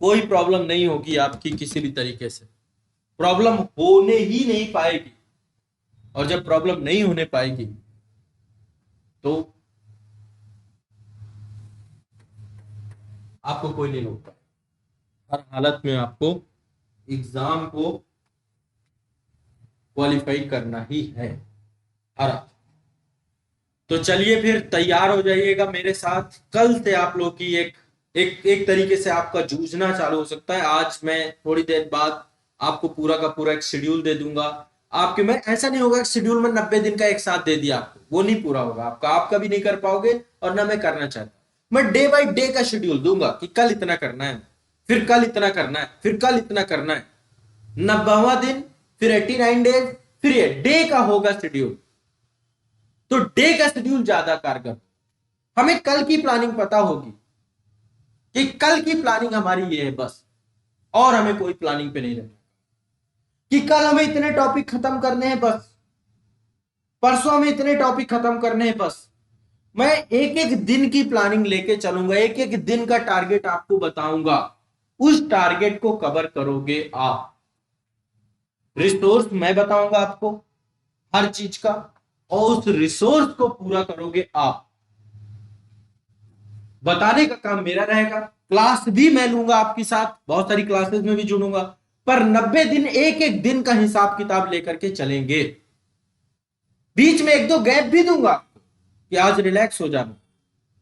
Speaker 2: कोई प्रॉब्लम नहीं होगी आपकी किसी भी तरीके से, प्रॉब्लम होने ही नहीं पाएगी। और जब प्रॉब्लम नहीं होने पाएगी तो आपको कोई नहीं रोक पाएगा। हर हालत में आपको एग्जाम को क्वालिफाई करना ही है, हर। तो चलिए फिर तैयार हो जाइएगा मेरे साथ। कल से आप लोग की एक तरीके से आपका जूझना चालू हो सकता है। आज मैं थोड़ी देर बाद आपको पूरा का पूरा एक शेड्यूल दे दूंगा आपके में। ऐसा नहीं होगा कि शेड्यूल में 90 दिन का एक साथ दे दिया आपको, वो नहीं पूरा होगा आपका भी नहीं कर पाओगे, और ना मैं करना चाहता। मैं डे बाय डे का शेड्यूल दूंगा कि कल इतना करना है, फिर कल इतना करना है, फिर कल इतना करना है, 90वां दिन, फिर 89 डेज, फिर ये डे का होगा शेड्यूल। तो डे का शेड्यूल ज्यादा कारगर। हमें कल की प्लानिंग पता होगी कि कल की प्लानिंग हमारी ये है बस, और हमें कोई प्लानिंग पे नहीं रहना कि कल हमें इतने टॉपिक खत्म करने हैं बस, परसों हमें इतने टॉपिक खत्म करने हैं बस। मैं एक एक दिन की प्लानिंग लेके चलूंगा, एक एक दिन का टारगेट आपको बताऊंगा, उस टारगेट को कवर करोगे आप। रिसोर्स मैं बताऊंगा आपको हर चीज का, और उस रिसोर्स को पूरा करोगे आप। बताने का काम मेरा रहेगा, क्लास भी मैं लूंगा आपके साथ, बहुत सारी क्लासेस में भी जुड़ूंगा, पर 90 दिन एक एक दिन का हिसाब किताब लेकर के चलेंगे। बीच में 1-2 गैप भी दूंगा कि आज रिलैक्स हो जाना,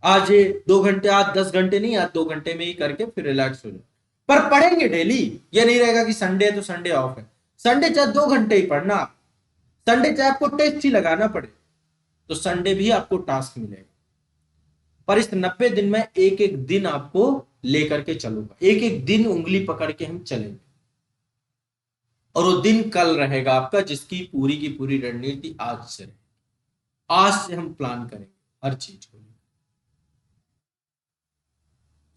Speaker 2: आज ये 2 घंटे, आज 10 घंटे नहीं, आज 2 घंटे में ही करके फिर रिलैक्स हो जाए। पर पढ़ेंगे डेली, ये नहीं रहेगा कि संडे है तो संडे ऑफ है। संडे चाहे 2 घंटे ही पढ़ना आप, संडे चाहे आपको टेस्ट ही लगाना पड़े, तो संडे भी आपको टास्क मिलेगा। पर इस 90 दिन में एक एक दिन आपको लेकर के चलूंगा, एक एक दिन उंगली पकड़ के हम चलेंगे, और वो दिन कल रहेगा आपका, जिसकी पूरी की पूरी रणनीति आज से रहेगी। आज से हम प्लान करेंगे हर चीज को,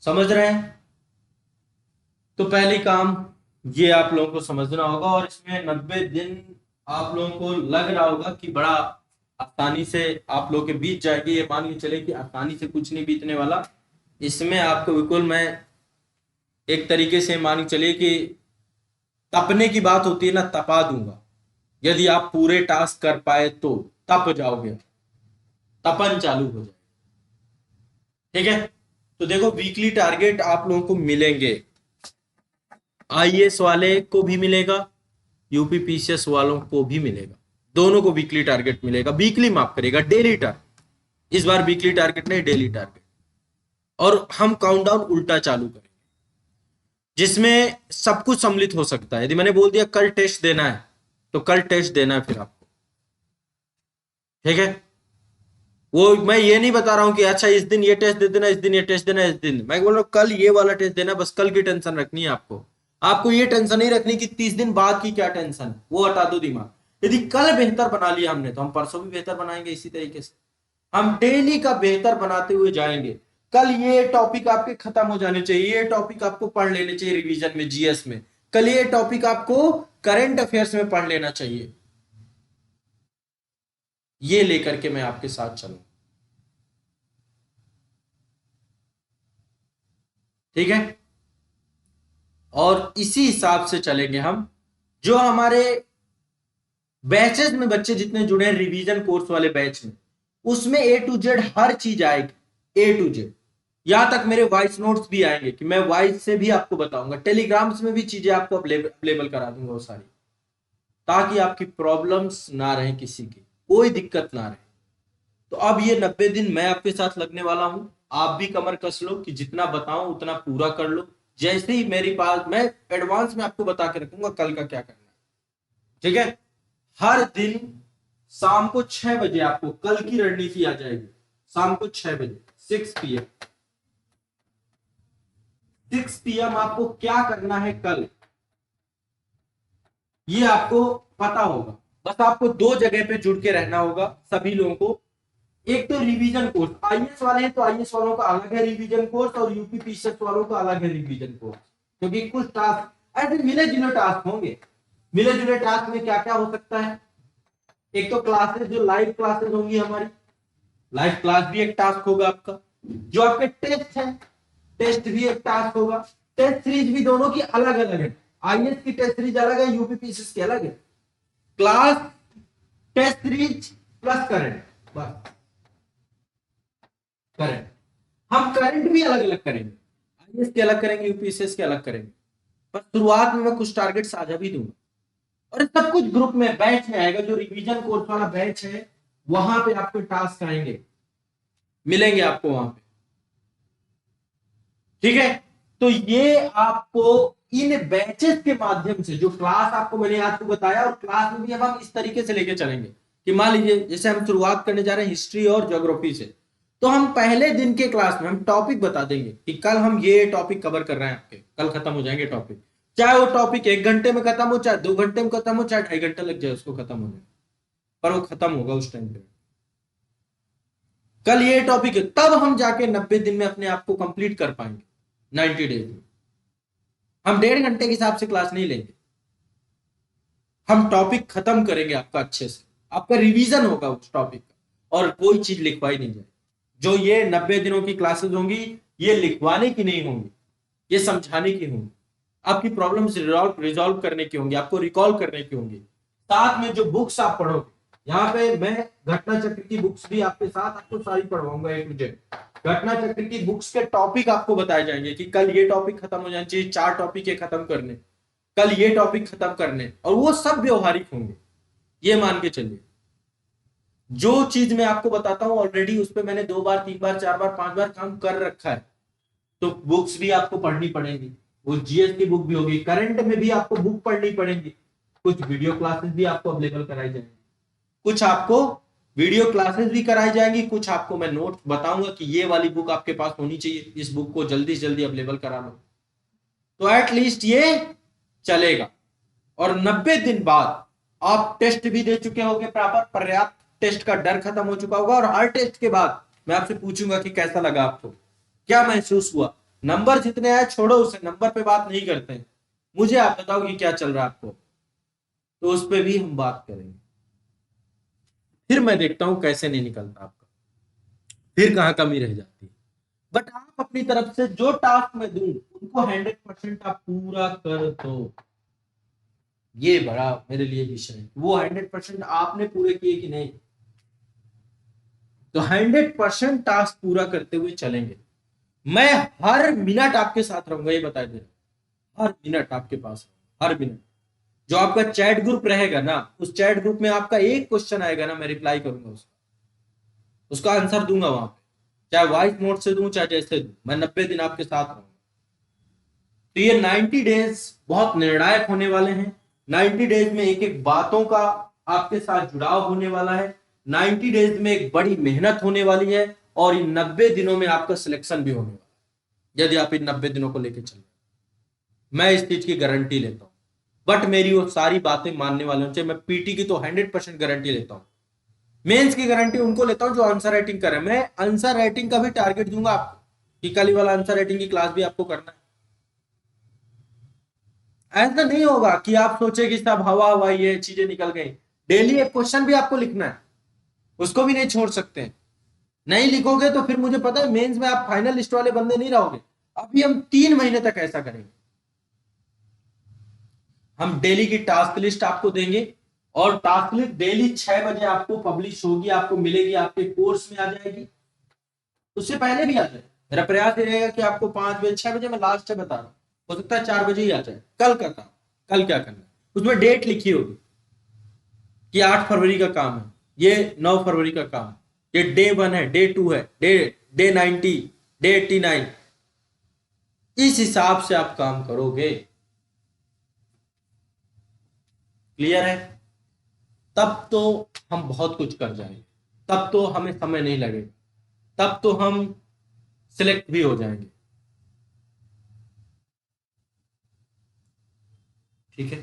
Speaker 2: समझ रहे हैं? तो पहली काम ये आप लोगों को समझना होगा, और इसमें 90 दिन आप लोगों को लग रहा होगा कि बड़ा आसानी से आप लोगों के बीत जाएगी। ये मान के चले कि आसानी से कुछ नहीं बीतने वाला। इसमें आपको बिल्कुल मैं एक तरीके से मान के चलिए कि तपने की बात होती है ना, तपा दूंगा। यदि आप पूरे टास्क कर पाए तो तप जाओगे, तपन चालू हो जाए। ठीक है, तो देखो वीकली टारगेट आप लोगों को मिलेंगे, आईएएस वाले को भी मिलेगा, यूपी पीसीएस वालों को भी मिलेगा, दोनों को वीकली टारगेट मिलेगा। वीकली माफ करेगा, डेली टारगेट, इस बार वीकली टारगेट नहीं, डेली टारगेट। और हम काउंटडाउन उल्टा चालू करेंगे, जिसमें सब कुछ सम्मिलित हो सकता है। यदि मैंने बोल दिया कल टेस्ट देना है, तो कल टेस्ट देना है फिर आपको। ठीक है, वो मैं ये नहीं बता रहा हूं कि अच्छा इस दिन ये टेस्ट दे देना, इस दिन ये टेस्ट देना, इस दिन मैं बोल रहा हूं कल ये वाला टेस्ट देना। बस कल की टेंशन रखनी है आपको, आपको ये टेंशन नहीं रखनी कि 30 दिन बाद की क्या टेंशन, वो हटा दो दिमाग। यदि कल बेहतर बना लिया हमने, तो हम परसों भी बेहतर बनाएंगे। इसी तरीके से हम डेली का बेहतर बनाते हुए जाएंगे। कल ये टॉपिक आपके खत्म हो जाने चाहिए, ये टॉपिक आपको पढ़ लेने चाहिए रिवीजन में, जीएस में। कल ये टॉपिक आपको करंट अफेयर्स में पढ़ लेना चाहिए। ये लेकर के मैं आपके साथ चलूं, ठीक है? और इसी हिसाब से चलेंगे हम। जो हमारे बैचेस में बच्चे जितने जुड़े हैं रिवीजन कोर्स वाले बैच में, उसमें ए टू जेड हर चीज आएगी, ए टू जेड। यहां तक मेरे वॉइस नोट्स भी आएंगे कि मैं वॉइस से भी आपको बताऊंगा, टेलीग्राम्स में भी चीजें आपको अवेलेबल करा दूंगा वो सारी, ताकि आपकी प्रॉब्लम्स ना रहे, किसी की कोई दिक्कत ना रहे। तो अब ये 90 दिन मैं आपके साथ लगने वाला हूं। आप भी कमर कस लो कि जितना बताऊं उतना पूरा कर लो। जैसे ही मेरे पास, मैं एडवांस में आपको बता के रखूंगा कल का क्या करना है, ठीक है? हर दिन शाम को 6 बजे आपको कल की रणनीति आ जाएगी। शाम को 6 बजे 6 PM, 6 PM आपको क्या करना है कल, ये आपको पता होगा। बस आपको 2 जगह पे जुड़ के रहना होगा सभी लोगों को। एक तो रिवीजन कोर्स, आईएएस वाले हैं तो आईएएस वालों का अलग है रिवीजन कोर्स, और यूपी पीसीएस वालों का अलग है रिवीजन कोर्स। क्योंकि कुछ टास्क ऐसे मिले जुले टास्क होंगे। मिले जुले टास्क में क्या क्या हो सकता है? एक तो क्लासेस, जो लाइव क्लासेस होंगी हमारी, लाइव क्लास भी एक टास्क होगा आपका। जो आपके टेस्ट है, टेस्ट भी एक टास्क होगा। टेस्ट सीरीज भी दोनों की अलग अलग है, आईएएस की टेस्ट सीरीज अलग है, यूपी पीसीएस की अलग है। Class, test series plus current, बस करंट। हम करंट भी अलग अलग करेंगे, आईएएस के अलग करेंगे, यूपीएसएस के अलग करेंगे। पर शुरुआत में मैं कुछ टारगेट साझा भी दूंगा, और सब कुछ ग्रुप में, बैच में आएगा। जो रिवीजन कोर्स वाला बैच है, वहां पे आपको टास्क आएंगे, मिलेंगे आपको वहां पे, ठीक है? तो ये आपको इन बैचेस के माध्यम से, जो क्लास आपको मैंने आपको बताया, और क्लास में भी अब हम इस तरीके से लेके चलेंगे कि मान लीजिए जैसे हम शुरुआत करने जा रहे हैं हिस्ट्री और ज्योग्राफी से, तो हम पहले दिन के क्लास में हम टॉपिक बता देंगे कि कल हम ये टॉपिक कवर कर रहे हैं, आपके कल खत्म हो जाएंगे टॉपिक। चाहे वो टॉपिक 1 घंटे में खत्म हो, चाहे 2 घंटे में खत्म हो, चाहे 2.5 घंटे लग जाए उसको खत्म होने, पर वो खत्म होगा उस टाइम पे। कल ये टॉपिक है, तब हम जाके 90 दिन में अपने आप को कंप्लीट कर पाएंगे, 90 डेज में। हम 1.5 घंटे के हिसाब से क्लास नहीं लेंगे, हम टॉपिक खत्म करेंगे आपका अच्छे से, आपका रिवीजन होगा उस टॉपिक का, और कोई चीज लिखवाई नहीं जाए। जो ये 90 दिनों की क्लासेस होंगी, ये लिखवाने की नहीं होंगी, ये समझाने की होंगी, आपकी प्रॉब्लम्स रिजॉल्व करने की होंगी, आपको रिकॉल करने की होंगी। साथ में जो बुक्स आप पढ़ोगे, यहाँ पे मैं घटना चक्र की बुक्स भी आपके साथ आपको सारी पढ़वाऊंगा, ए टू जेड। घटना चक्र की बुक्स के टॉपिक आपको बताए जाएंगे कि कल ये टॉपिक खत्म हो जाना चाहिए, 4 टॉपिक ये खत्म करने, कल ये टॉपिक खत्म करने, और वो सब व्यवहारिक होंगे, ये मान के चलिए।
Speaker 1: जो चीज मैं आपको बताता हूं ऑलरेडी उस पर मैंने 2 बार 3 बार 4 बार 5 बार काम कर रखा है। तो बुक्स भी आपको पढ़नी पड़ेगी, वो जीएस की बुक भी होगी, करंट में भी आपको बुक पढ़नी पड़ेगी, कुछ वीडियो क्लासेस भी आपको अवेलेबल कराई जाएंगी, कुछ आपको वीडियो क्लासेस भी कराई जाएंगी, कुछ आपको मैं नोट बताऊंगा कि ये वाली बुक आपके पास होनी चाहिए, इस बुक को जल्दी से जल्दी अवेलेबल करा लो, तो एटलीस्ट ये चलेगा। और 90 दिन बाद आप टेस्ट भी दे चुके होंगे प्रॉपर, पर्याप्त टेस्ट का डर खत्म हो चुका होगा, और हर टेस्ट के बाद मैं आपसे पूछूंगा कि कैसा लगा आपको, क्या महसूस हुआ। नंबर जितने आए छोड़ो उसे, नंबर पे बात नहीं करते हैं, मुझे आप बताओ कि क्या चल रहा है आपको, तो उस पर भी हम बात करेंगे। फिर मैं देखता हूं कैसे नहीं निकलता आपका, फिर कहां कमी रह जाती है। बट आप अपनी तरफ से जो टास्क मैं दूं उनको 100% आप पूरा कर दो, ये बड़ा मेरे लिए विषय है। वो 100% आपने पूरे किए कि नहीं, तो 100% टास्क पूरा करते हुए चलेंगे। मैं हर मिनट आपके साथ रहूंगा, ये बता दे रहा, हर मिनट आपके पास, हर मिनट। जो आपका चैट ग्रुप रहेगा ना, उस चैट ग्रुप में आपका एक क्वेश्चन आएगा ना, मैं रिप्लाई करूंगा उसका आंसर दूंगा वहां पे, चाहे वॉइस नोट से दूं चाहे जैसे दूं, मैं 90 दिन आपके साथ रहूंगा। तो ये 90 डेज बहुत निर्णायक होने वाले हैं। 90 डेज में एक एक बातों का आपके साथ जुड़ाव होने वाला है। 90 डेज में एक बड़ी मेहनत होने वाली है, और इन 90 दिनों में आपका सिलेक्शन भी होने वाला है, यदि आप इन 90 दिनों को लेकर चल रहे हैं। मैं इस चीज की गारंटी लेता हूं, बट मेरी वो सारी बातें मानने वाले होने चाहिए। मैं पीटी की तो 100% गारंटी लेता हूं, मेंस की गारंटी उनको लेता हूं जो आंसर राइटिंग करे। मैं आंसर राइटिंग का भी टारगेट दूंगा आपको कि कल वाला आंसर राइटिंग की क्लास भी आपको करना है। ऐसा नहीं होगा कि आप सोचे कि सब हवा हवा ये चीजें निकल गई। डेली एक क्वेश्चन भी आपको लिखना है, उसको भी नहीं छोड़ सकते। नहीं लिखोगे तो फिर मुझे पता है मेंस में आप फाइनल लिस्ट वाले बंदे नहीं रहोगे। अभी हम 3 महीने तक ऐसा करेंगे, हम डेली की टास्क लिस्ट आपको देंगे, और टास्क लिस्ट डेली 6 बजे आपको पब्लिश होगी, आपको मिलेगी, आपके कोर्स में आ जाएगी, उससे पहले भी आ जाए। मेरा प्रयास ये रहेगा कि आपको 5 बजे 6 बजे मैं लास्ट है बता रहा हूं, हो सकता है 4 बजे ही आ जाए। कल का काम, कल क्या करना है उसमें डेट लिखी होगी कि 8 फरवरी का काम है, ये 9 फरवरी का काम है, ये डे 1 है, डे 2 है, डे 90, डे 89, इस हिसाब से आप काम करोगे। क्लियर है? तब तो हम बहुत कुछ कर जाएंगे, तब तो हमें समय नहीं लगेगा, तब तो हम सिलेक्ट भी हो जाएंगे। ठीक है,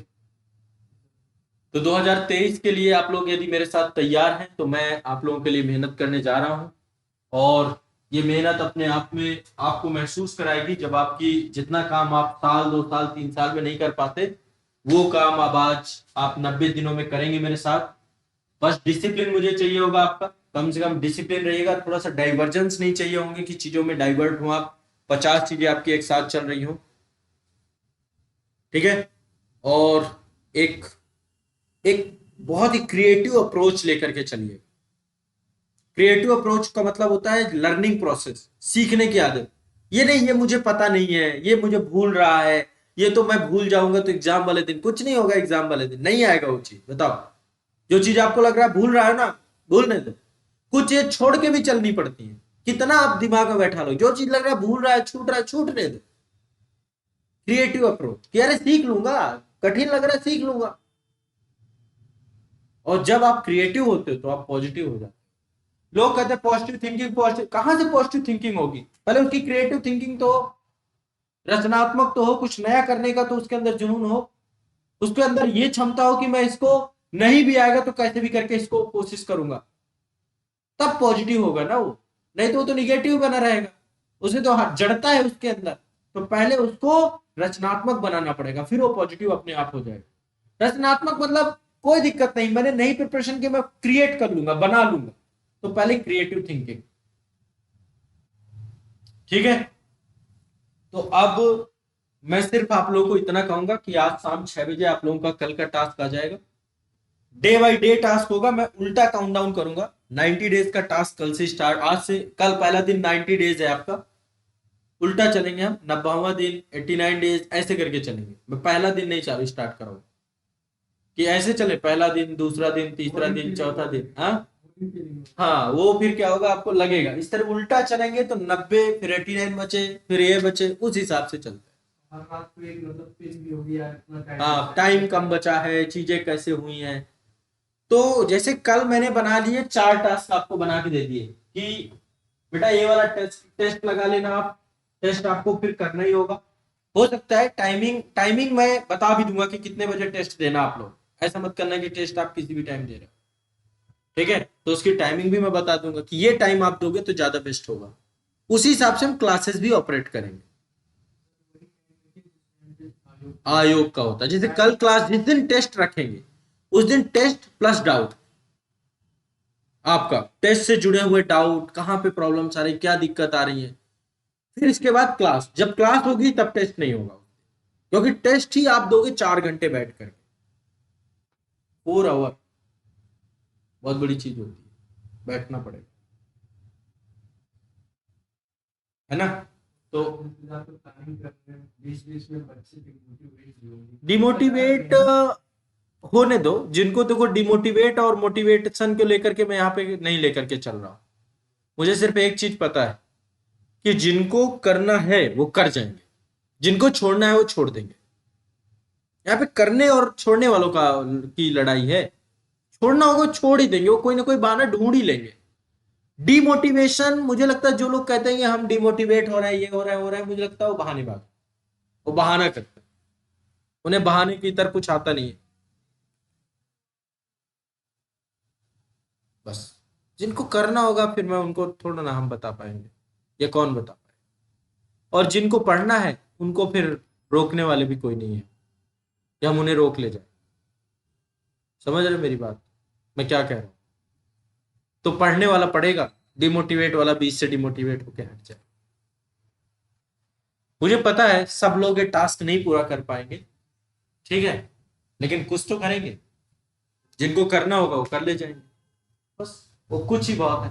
Speaker 1: तो 2023 के लिए आप लोग यदि मेरे साथ तैयार हैं तो मैं आप लोगों के लिए मेहनत करने जा रहा हूं, और ये मेहनत अपने आप में आपको महसूस कराएगी। जब आपकी जितना काम आप साल 2 साल 3 साल में नहीं कर पाते, वो काम अब आज आप 90 दिनों में करेंगे मेरे साथ। बस डिसिप्लिन मुझे चाहिए होगा आपका, कम से कम डिसिप्लिन रहिएगा, थोड़ा सा डाइवर्जेंस नहीं चाहिए होंगे कि चीजों में डाइवर्ट हो आप, 50 चीजें आपकी एक साथ चल रही हो। ठीक है, और एक एक बहुत ही क्रिएटिव अप्रोच लेकर के चलिए। क्रिएटिव अप्रोच का मतलब होता है लर्निंग प्रोसेस, सीखने की आदत। ये नहीं ये मुझे पता नहीं है, ये मुझे भूल रहा है, ये तो मैं भूल जाऊंगा तो एग्जाम वाले दिन कुछ नहीं होगा, एग्जाम वाले दिन नहीं आएगा वो चीज। बताओ, जो चीज आपको लग रहा है भूल रहा है ना, भूलने दो। कुछ चीज छोड़ के भी चलनी पड़ती है, कितना आप दिमाग में बैठा लो, जो चीज लग रहा है भूल रहा है छूटने दो। क्रिएटिव अप्रोच कि अरे सीख लूंगा, कठिन लग रहा है सीख लूंगा। और जब आप क्रिएटिव होते हो तो आप पॉजिटिव हो जाते हो। लोग कहते हैं पॉजिटिव थिंकिंग, पॉजिटिव कहां से पॉजिटिव थिंकिंग होगी? पहले उसकी क्रिएटिव थिंकिंग तो हो, रचनात्मक तो हो, कुछ नया करने का तो उसके अंदर जुनून हो, उसके अंदर ये क्षमता हो कि मैं इसको नहीं भी आएगा तो कैसे भी करके इसको कोशिश करूंगा, तब पॉजिटिव होगा ना वो। नहीं तो वो तो निगेटिव बना रहेगा, उसे तो जड़ता है उसके अंदर। तो पहले उसको रचनात्मक बनाना पड़ेगा, फिर वो पॉजिटिव अपने आप हो जाएगा। रचनात्मक मतलब कोई दिक्कत नहीं, मैंने नई प्रिपरेशन की, मैं क्रिएट कर लूंगा, बना लूंगा। तो पहले क्रिएटिव थिंकिंग। ठीक है, तो अब मैं सिर्फ आप लोगों को इतना कहूंगा कि आज शाम 6 बजे आप लोगों का कल का टास्क आ जाएगा। डे बाय डे टास्क होगा, मैं उल्टा काउंटडाउन करूंगा। 90 डेज का टास्क कल से स्टार्ट, आज से कल पहला दिन 90 डेज है आपका, उल्टा चलेंगे हम, 90वां दिन 89 डेज ऐसे करके चलेंगे। मैं पहला दिन नहीं चालू स्टार्ट कराऊंगा कि ऐसे चले, पहला दिन, दूसरा दिन, तीसरा दिन, चौथा दिन। हाँ,
Speaker 2: हाँ वो फिर क्या होगा, आपको लगेगा इस तरह उल्टा चलेंगे तो 90 फिर 89 बचे फिर ये बचे, उस हिसाब से चलते हैं।
Speaker 3: हर बात को एक मतलब फील भी होगी यार, इतना टाइम
Speaker 2: हाँ टाइम कम बचा है, चीजें कैसे हुई हैं। तो जैसे कल मैंने बना लिए 4 टास्क आपको बना के दे दिए कि बेटा ये वाला टेस्ट टेस्ट लगा लेना आप, टेस्ट आपको फिर करना ही होगा। हो सकता है टाइमिंग टाइमिंग मैं बता भी दूंगा कि कितने बजे टेस्ट देना आप लोग, ऐसा मत करना कि टेस्ट आप किसी भी टाइम दे रहे हो, ठीक है। तो उसकी टाइमिंग भी मैं बता दूंगा कि ये टाइम आप दोगे तो ज्यादा बेस्ट होगा, उसी हिसाब से हम क्लासेस भी ऑपरेट करेंगे। आयोग का होता है, जैसे कल क्लास जिस दिन टेस्ट रखेंगे उस दिन टेस्ट प्लस डाउट, आपका टेस्ट से जुड़े हुए डाउट, कहाँ पे प्रॉब्लम्स आ रही, क्या दिक्कत आ रही है, फिर इसके बाद क्लास, जब क्लास होगी तब टेस्ट नहीं होगा, क्योंकि टेस्ट ही आप दोगे 4 घंटे बैठ करके, 4 आवर, बहुत बड़ी चीज होती है, बैठना पड़ेगा, है ना। तो
Speaker 3: प्लानिंग कर रहे हैं, बीच बीच में बच्चे डिमोटिवेट भी होंगे।
Speaker 2: डिमोटिवेट होने दो, जिनको देखो डिमोटिवेट और मोटिवेशन को लेकर के मैं यहाँ पे नहीं लेकर के चल रहा हूँ। मुझे सिर्फ एक चीज पता है कि जिनको करना है वो कर जाएंगे, जिनको छोड़ना है वो छोड़ देंगे। यहाँ पे करने और छोड़ने वालों का की लड़ाई है, छोड़ना होगा छोड़ ही देंगे, वो कोई ना कोई बहाना ढूंढ ही लेंगे। डिमोटिवेशन, मुझे लगता है जो लोग कहते हैं कि हम डिमोटिवेट हो रहे हैं, ये हो रहा है, हो रहा है, मुझे लगता है वो बहानेबाज, वो बहाना करते हैं, उन्हें बहाने की तरह कुछ आता नहीं है। बस जिनको करना होगा फिर मैं उनको थोड़ा ना हम बता पाएंगे, ये कौन बता पाए, और जिनको पढ़ना है उनको फिर रोकने वाले भी कोई नहीं है कि हम उन्हें रोक ले जाए। समझ रहे मेरी बात, मैं क्या कह रहा हूँ। तो पढ़ने वाला पढ़ेगा, डिमोटिवेट वाला बीच से डिमोटिवेट होकर हट जाए। मुझे पता है सब लोग ये टास्क नहीं पूरा कर पाएंगे, ठीक है, लेकिन कुछ तो करेंगे, जिनको करना होगा वो कर ले जाएंगे, बस वो कुछ ही बहुत है।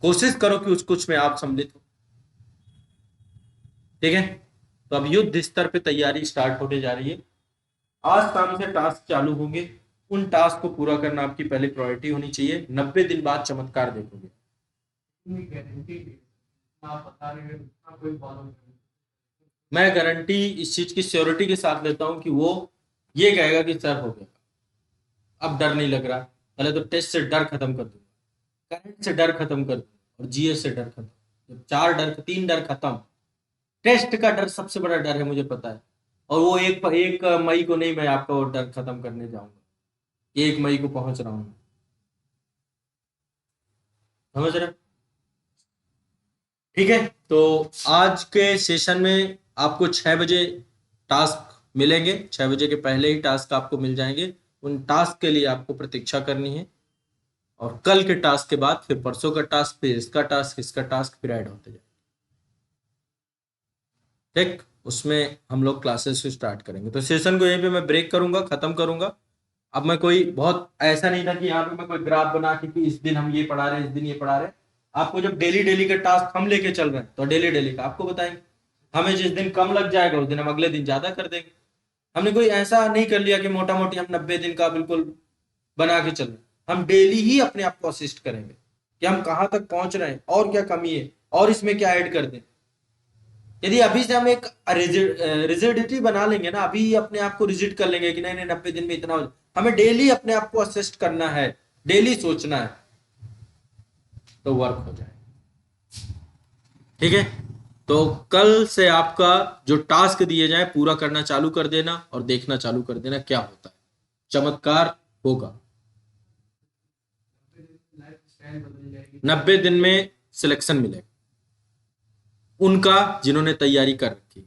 Speaker 2: कोशिश करो कि उस कुछ में आप सम्मिलित हो, ठीक है। तो अब युद्ध स्तर पे तैयारी स्टार्ट होने जा रही है, आज शाम से टास्क चालू होंगे, उन टास्क को पूरा करना आपकी पहली प्रायोरिटी होनी चाहिए। 90 दिन बाद चमत्कार देखोगे।
Speaker 3: गारंटी आप बता रहे हैं उतना कोई फॉलो करें।
Speaker 2: मैं गारंटी इस चीज की श्योरिटी के साथ लेता हूं कि वो ये कहेगा कि सर हो गया, अब डर नहीं लग रहा, पहले तो टेस्ट से डर खत्म कर दूंगा, करंट से डर खत्म कर दूंगा और जीएस से डर खत्म। जब 3 डर खत्म, टेस्ट का डर सबसे बड़ा डर है मुझे पता है, और वो 1 मई को नहीं, मैं आपका वो डर खत्म करने जाऊंगा, 1 मई को पहुंच रहा हूं, समझ रहे, ठीक है। तो आज के सेशन में आपको 6 बजे टास्क मिलेंगे, 6 बजे के पहले ही टास्क आपको मिल जाएंगे। उन टास्क के लिए आपको प्रतीक्षा करनी है, और कल के टास्क के बाद फिर परसों का टास्क, फिर इसका टास्क, इसका टास्क, फिर ऐड होते जाए, ठीक। उसमें हम लोग क्लासेस स्टार्ट करेंगे। तो सेशन को यहीं पे मैं ब्रेक करूंगा, खत्म करूंगा। अब मैं कोई बहुत ऐसा नहीं था कि यहाँ पे मैं कोई ग्राफ बना के कि इस दिन हम ये पढ़ा रहे हैं, इस दिन ये पढ़ा रहे हैं। आपको जब डेली डेली का टास्क हम लेके चल रहे हैं तो डेली डेली का आपको बताएंगे, हमें जिस दिन कम लग जाएगा उस दिन हम अगले दिन ज्यादा कर देंगे। हमने कोई ऐसा नहीं कर लिया कि मोटा मोटी हम 90 दिन का बिल्कुल बना के चल रहे हैं, हम डेली ही अपने आप को असिस्ट करेंगे कि हम कहाँ तक पहुंच रहे हैं और क्या कमी है और इसमें क्या ऐड कर दें। यदि अभी से हम एक रिजिडिटी बना लेंगे ना, अभी अपने आप को रिजिड कर लेंगे कि नहीं नहीं 90 दिन में इतना हो, हमें डेली अपने आप को असिस्ट करना है, डेली सोचना है, तो वर्क हो जाए, ठीक है। तो कल से आपका जो टास्क दिए जाए पूरा करना चालू कर देना और देखना चालू कर देना क्या होता है, चमत्कार होगा। 90 दिन में सिलेक्शन मिलेगा उनका जिन्होंने तैयारी कर रखी।